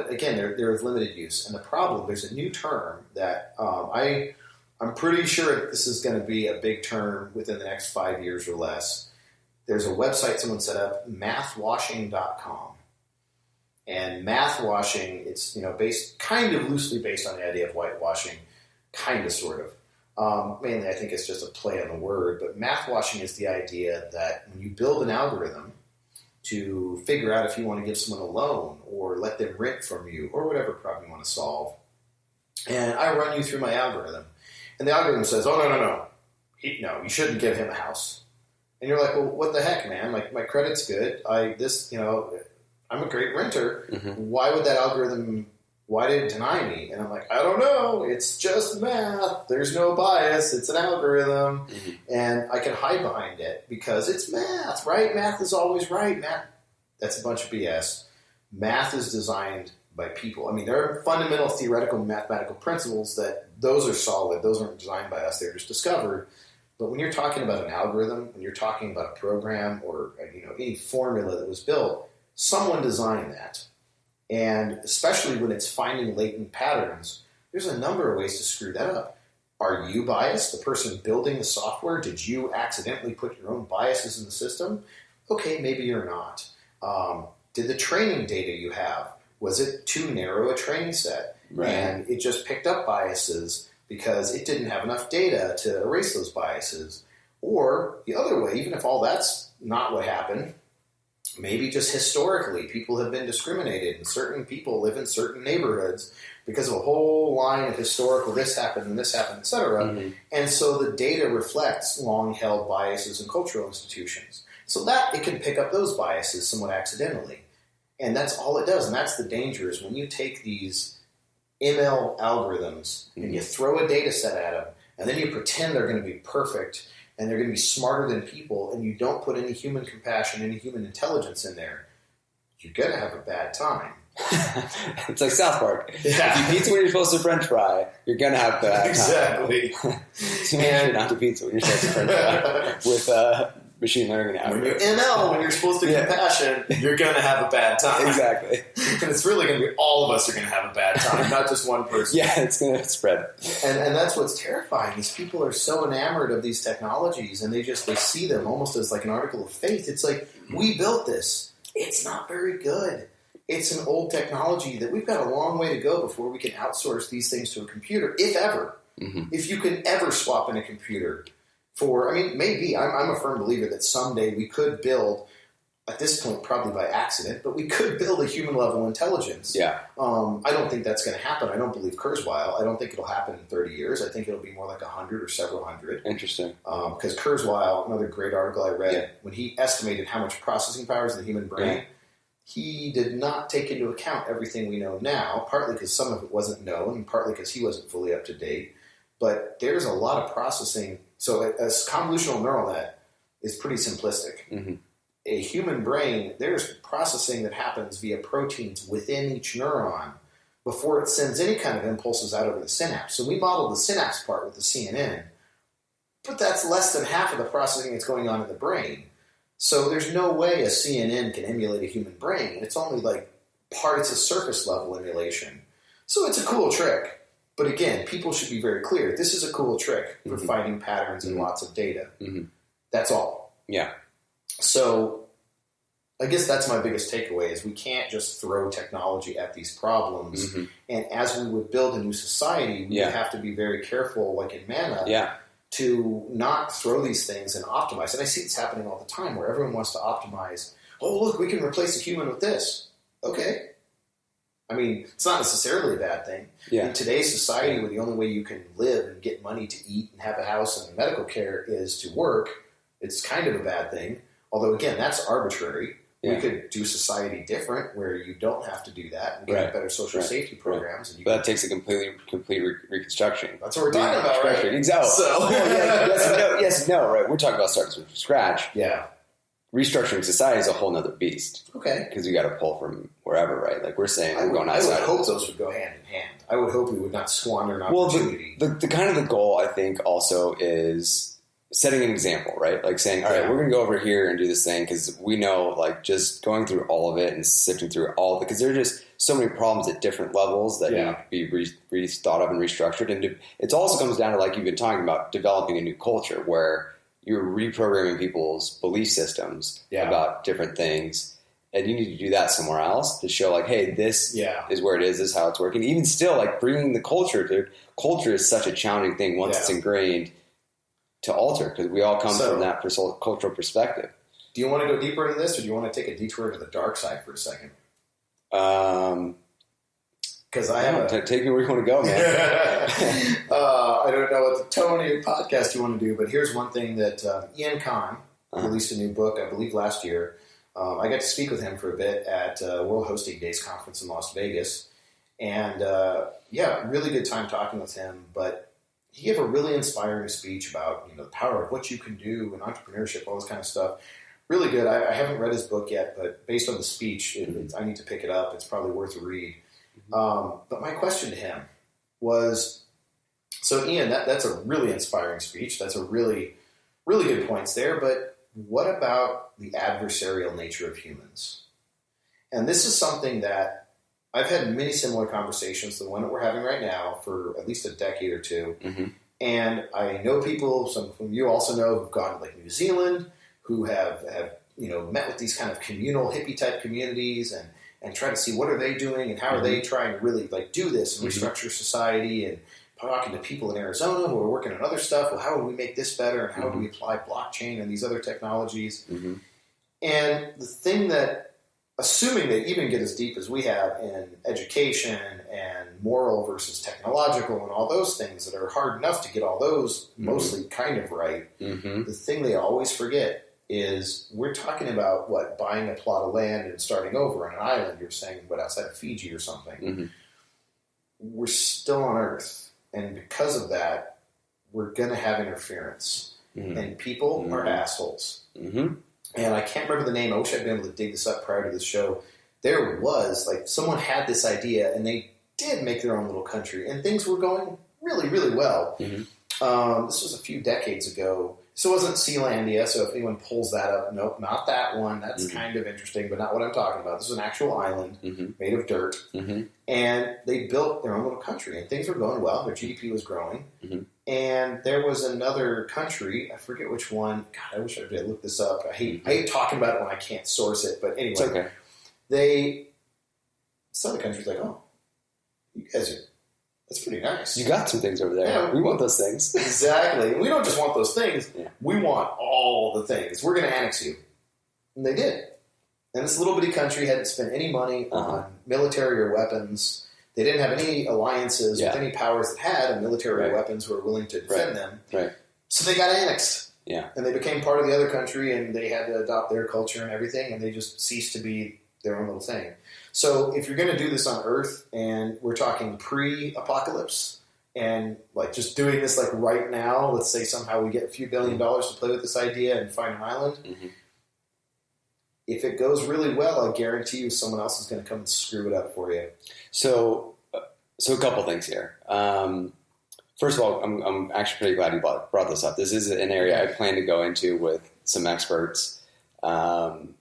but again, they're of limited use. And the problem, there's a new term that I'm pretty sure this is going to be a big term within the next 5 years or less. There's a website someone set up, mathwashing.com. And mathwashing, it's based kind of loosely based on the idea of whitewashing, kind of, sort of. Mainly, I think it's just a play on the word. But mathwashing is the idea that when you build an algorithm to figure out if you want to give someone a loan or let them rent from you or whatever problem you want to solve, and I run you through my algorithm, and the algorithm says, "Oh no, you shouldn't give him a house," and you're like, "Well, what the heck, man? Like my credit's good. I'm a great renter. Mm-hmm. Why would that algorithm? Why did it deny me?" And I'm like, "I don't know. It's just math. There's no bias. It's an algorithm." Mm-hmm. And I can hide behind it because it's math, right? Math is always right. Math, that's a bunch of BS. Math is designed by people. I mean, there are fundamental theoretical mathematical principles that those are solid. Those aren't designed by us. They're just discovered. But when you're talking about an algorithm, when you're talking about a program or any formula that was built, someone designed that. And especially when it's finding latent patterns, there's a number of ways to screw that up. Are you biased? The person building the software, did you accidentally put your own biases in the system? Okay, maybe you're not. Did the training data you have, was it too narrow a training set? Right. And it just picked up biases because it didn't have enough data to erase those biases. Or the other way, even if all that's not what happened, maybe just historically, people have been discriminated, and certain people live in certain neighborhoods because of a whole line of historical this happened and this happened, etc. Mm-hmm. And so the data reflects long-held biases in cultural institutions. So that it can pick up those biases somewhat accidentally. And that's all it does. And that's the danger, is when you take these ML algorithms and you throw a data set at them, and then you pretend they're going to be perfect and they're going to be smarter than people, and you don't put any human compassion, any human intelligence in there, you're going to have a bad time. It's like South Park. Yeah. If you pizza when you're supposed to French fry, you're going to have a bad time. Exactly. So make sure not to pizza when you're supposed to French fry with machine learning. When you're ML, when you're supposed to compassion, you're going to have a bad time. Exactly. And it's really going to be all of us are going to have a bad time, not just one person. Yeah, it's going to spread. And that's what's terrifying. These people are so enamored of these technologies, and they see them almost as like an article of faith. It's like, we built this. It's not very good. It's an old technology that we've got a long way to go before we can outsource these things to a computer, if ever. Mm-hmm. If you can ever swap in a computer maybe. I'm a firm believer that someday we could build, at this point probably by accident, but we could build a human-level intelligence. Yeah. I don't think that's going to happen. I don't believe Kurzweil. I don't think it'll happen in 30 years. I think it'll be more like 100 or several hundred. Interesting. Because Kurzweil, another great article I read, when he estimated how much processing power is in the human brain, he did not take into account everything we know now, partly because some of it wasn't known, and partly because he wasn't fully up to date. But there's a lot of processing. So a convolutional neural net is pretty simplistic. Mm-hmm. A human brain, there's processing that happens via proteins within each neuron before it sends any kind of impulses out over the synapse. So we modeled the synapse part with the CNN, but that's less than half of the processing that's going on in the brain. So there's no way a CNN can emulate a human brain. It's only like it's a surface level emulation. So it's a cool trick. But again, people should be very clear. This is a cool trick for finding patterns in lots of data. Mm-hmm. That's all. Yeah. So I guess that's my biggest takeaway, is we can't just throw technology at these problems. Mm-hmm. And as we would build a new society, we would have to be very careful, like in Mana, to not throw these things and optimize. And I see this happening all the time, where everyone wants to optimize. Oh, look, we can replace a human with this. Okay. I mean, it's not necessarily a bad thing. Yeah. In today's society, where the only way you can live and get money to eat and have a house and medical care is to work, it's kind of a bad thing. Although, again, that's arbitrary. Yeah. We could do society different, where you don't have to and get better social safety programs. And but that takes a complete reconstruction. That's what we're talking about, right? Exactly. So, yes and no, right? We're talking about starting from scratch. Yeah. Restructuring society is a whole nother beast. Okay. Because you got to pull from wherever, right? Like we're saying, we're going outside. I would hope those would go hand in hand. I would hope we would not squander an opportunity. Well, the kind of the goal, I think, also is setting an example, right? Like saying, all right, we're going to go over here and do this thing, because we know, like, just going through all of it and sifting through all of it, because so many problems at different levels that need to be thought of and restructured. And it also comes down to, like you've been talking about, developing a new culture where you're reprogramming people's belief systems about different things. And you need to do that somewhere else to show, like, hey, this is where it is. This is how it's working. Even still, like, bringing the culture, dude. Culture is such a challenging thing once it's ingrained to alter, because we all come from that cultural perspective. Do you want to go deeper into this, or do you want to take a detour to the dark side for a second? Because take me where you want to go, man. I don't know what the tone of your podcast you want to do, but here's one thing that Ian Kahn released a new book, I believe, last year. I got to speak with him for a bit at World Hosting Days conference in Las Vegas. And, really good time talking with him. But he gave a really inspiring speech about, the power of what you can do and entrepreneurship, all this kind of stuff. Really good. I haven't read his book yet, but based on the speech, I need to pick it up. It's probably worth a read. But my question to him was, so Ian, that's a really inspiring speech. That's a really, really good points there. But what about the adversarial nature of humans? And this is something that I've had many similar conversations to the one that we're having right now for at least a decade or two. Mm-hmm. And I know people, some from you also know, who've gone to like New Zealand, who have met with these kind of communal hippie type communities and try to see what are they doing and how are they trying to really like do this and restructure society, and talking to people in Arizona who are working on other stuff. Well, how would we make this better, and how do we apply blockchain and these other technologies? Mm-hmm. And the thing that, assuming they even get as deep as we have in education and moral versus technological and all those things that are hard enough to get all those mostly kind of right, the thing they always forget is we're talking about, buying a plot of land and starting over on an island, you're saying, outside of Fiji or something. Mm-hmm. We're still on Earth. And because of that, we're going to have interference. Mm-hmm. And people are assholes. Mm-hmm. And I can't remember the name. I wish I'd been able to dig this up prior to the show. There was, someone had this idea, and they did make their own little country. And things were going really, really well. Mm-hmm. This was a few decades ago. So it wasn't Sealandia, so if anyone pulls that up, nope, not that one. That's kind of interesting, but not what I'm talking about. This is an actual island made of dirt. Mm-hmm. And they built their own little country, and things were going well. Their GDP was growing. Mm-hmm. And there was another country, I forget which one. God, I wish I did look this up. I hate talking about it when I can't source it, but anyway. It's okay. Some of the country's like, oh, you guys are, that's pretty nice. You got some things over there. Yeah, we want those things. Exactly. And we don't just want those things. Yeah. We want all the things. We're going to annex you. And they did. And this little bitty country hadn't spent any money on military or weapons. They didn't have any alliances with any powers that had military or weapons who were willing to defend them. Right. So they got annexed. Yeah. And they became part of the other country, and they had to adopt their culture and everything, and they just ceased to be their own little thing. So if you're going to do this on Earth, and we're talking pre-apocalypse, and just doing this right now, let's say somehow we get a few $1 billion to play with this idea and find an island. Mm-hmm. If it goes really well, I guarantee you someone else is going to come and screw it up for you. So a couple things here. First of all, I'm actually pretty glad you brought this up. This is an area I plan to go into with some experts in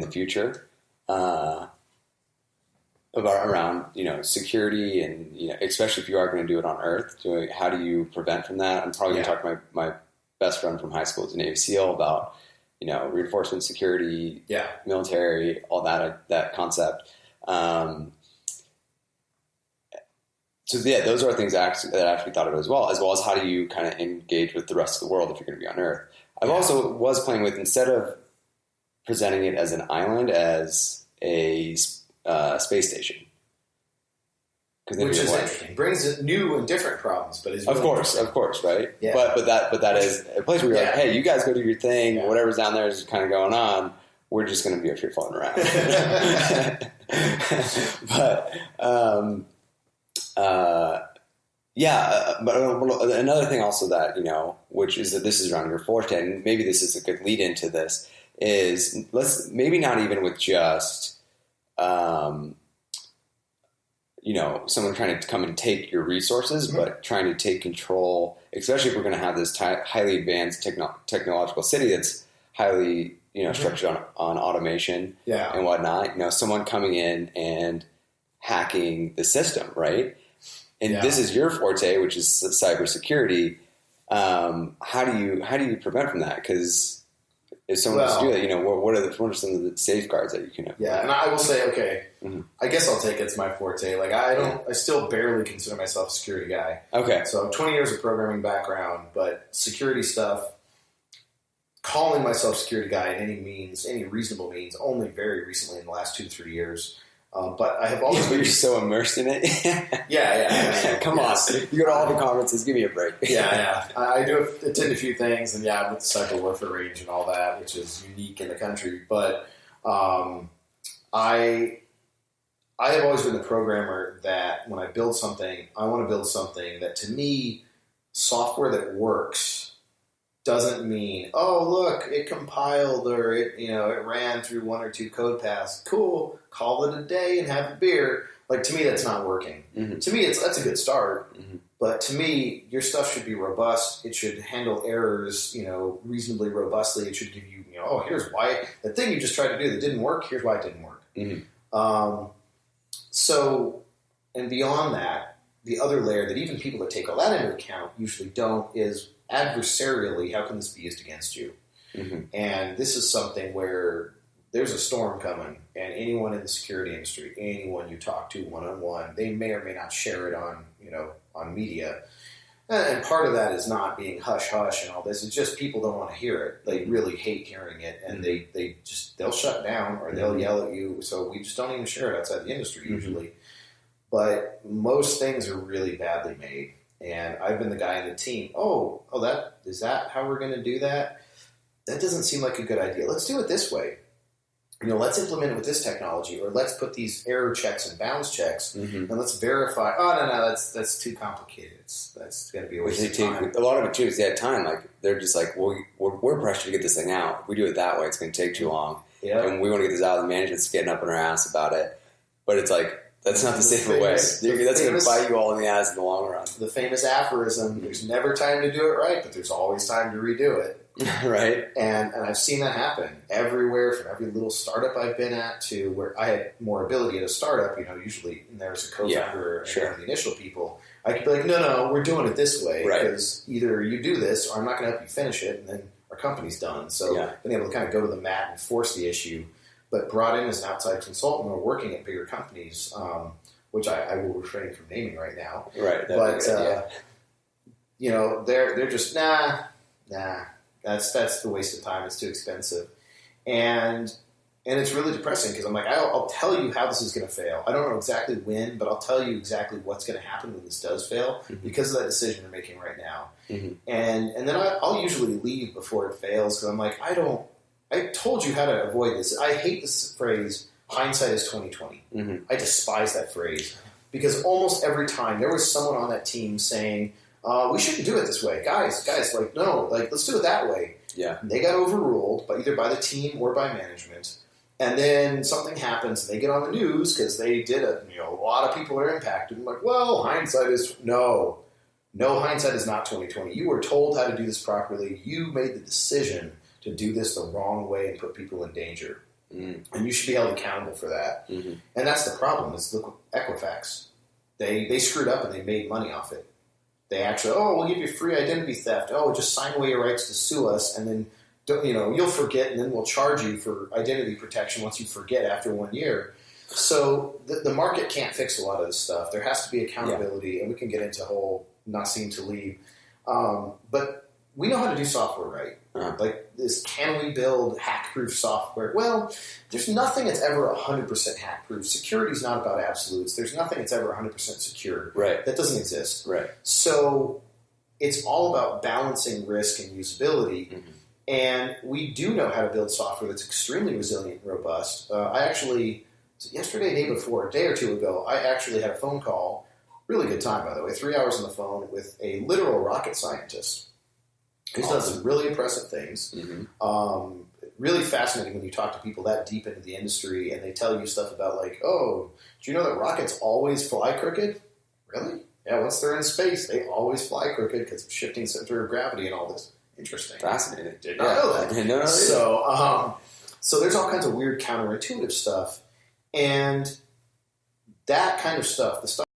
the future. Around security and especially if you are going to do it on Earth, how do you prevent from that? I'm probably going to talk to my best friend from high school, who's a Navy SEAL, about reinforcement, security, military, all that concept. Those are things that I actually thought of as well as how do you kind of engage with the rest of the world if you're going to be on Earth. I've also was playing with, instead of presenting it as an island, as a space station, which is interesting. Brings new and different problems, but of course, right? Yeah. But that is a place where you're like, hey, you guys go do your thing. Yeah. Whatever's down there is kind of going on. We're just going to be up here floating around. But another thing also that which is that this is around your forte, and maybe this is a good lead into this, is let's maybe not even with just someone trying to come and take your resources, but trying to take control, especially if we're going to have this highly advanced technological city that's highly, structured on automation and whatnot. Someone coming in and hacking the system, right? And Yeah. this is your forte, which is cybersecurity. How do you prevent from that? Because if someone wants to do that, you know, what are some of the safeguards that you can have? Yeah, and I will say, okay, I guess I'll take it's my forte. Like I still barely consider myself a security guy. Okay. So 20 years of programming background, but security stuff, calling myself security guy in any reasonable means, only very recently in the last 2 to 3 years. But I have always been... You're so immersed in it. Yeah. Come on. You go to all the conferences. Give me a break. Yeah. I do attend a few things, and I'm with the cyber warfare range and all that, which is unique in the country. But I have always been the programmer that when I build something, I want to build something that, to me, software that works doesn't mean, oh, look, it compiled or it ran through 1 or 2 code paths. Cool, call it a day and have a beer. Like, to me, that's not working. Mm-hmm. To me, that's a good start. Mm-hmm. But to me, your stuff should be robust. It should handle errors, reasonably robustly. It should give you, oh, here's why the thing you just tried to do that didn't work. Here's why it didn't work. Mm-hmm. So, and beyond that, the other layer that even people that take all that into account usually don't is adversarially, how can this be used against you? Mm-hmm. And this is something where there's a storm coming, and anyone in the security industry, anyone you talk to one-on-one, they may or may not share it on media. And part of that is not being hush-hush and all this. It's just people don't want to hear it. They really hate hearing it, and they'll shut down or they'll yell at you. So we just don't even share it outside the industry usually. But most things are really badly made. And I've been the guy in the team. Oh, is that how we're going to do that? That doesn't seem like a good idea. Let's do it this way. Let's implement it with this technology, or let's put these error checks and bounds checks, and let's verify. Oh, no, that's too complicated. That's going to be a waste of time. A lot of it too is they had time. Like they're just like, well, we're pressured to get this thing out. If we do it that way, it's going to take too long. Yeah. And we want to get this out. The management's getting up on our ass about it, but it's like, that's not the safer way. That's going to bite you all in the ass in the long run. The famous aphorism, there's never time to do it right, but there's always time to redo it. Right. And I've seen that happen everywhere, from every little startup I've been at to where I had more ability at a startup. Usually there's a co-founder and one of the initial people. I could be like, no, we're doing it this way. Because either you do this or I'm not going to help you finish it, and then our company's done. So being able to kind of go to the mat and force the issue. But brought in as an outside consultant or working at bigger companies, which I will refrain from naming right now. Right. But, they're just, nah, that's the waste of time. It's too expensive. And it's really depressing because I'm like, I'll tell you how this is going to fail. I don't know exactly when, but I'll tell you exactly what's going to happen when this does fail because of that decision you're making right now. Mm-hmm. And then I'll usually leave before it fails because I'm like, I told you how to avoid this. I hate this phrase, hindsight is 20/20. Mm-hmm. I despise that phrase because almost every time there was someone on that team saying, we shouldn't do it this way. Guys, no, let's do it that way. Yeah. And they got overruled either by the team or by management. And then something happens and they get on the news because they did a lot of people are impacted. I'm like, well, hindsight is no, hindsight is not 20/20. You were told how to do this properly. You made the decision to do this the wrong way and put people in danger. Mm. And you should be held accountable for that. Mm-hmm. And that's the problem. Is look at Equifax. They screwed up and they made money off it. They actually, we'll give you free identity theft. Just sign away your rights to sue us, and then you'll forget, and then we'll charge you for identity protection once you forget after 1 year. So the market can't fix a lot of this stuff. There has to be accountability, and we can get into whole not seem to lead. But we know how to do software right. Can we build hack-proof software? Well, there's nothing that's ever 100% hack-proof. Security is not about absolutes. There's nothing that's ever 100% secure. Right. That doesn't exist. Right. So it's all about balancing risk and usability. Mm-hmm. And we do know how to build software that's extremely resilient and robust. Yesterday, day before, a day or two ago, I actually had a phone call, really good time, by the way, 3 hours on the phone with a literal rocket scientist. He's done some really impressive things. Mm-hmm. Really fascinating when you talk to people that deep into the industry and they tell you stuff about do you know that rockets always fly crooked? Really? Yeah, once they're in space, they always fly crooked because of shifting center of gravity and all this. Interesting. Fascinating. Did not know that. No. So there's all kinds of weird counterintuitive stuff. And that kind of stuff, the stuff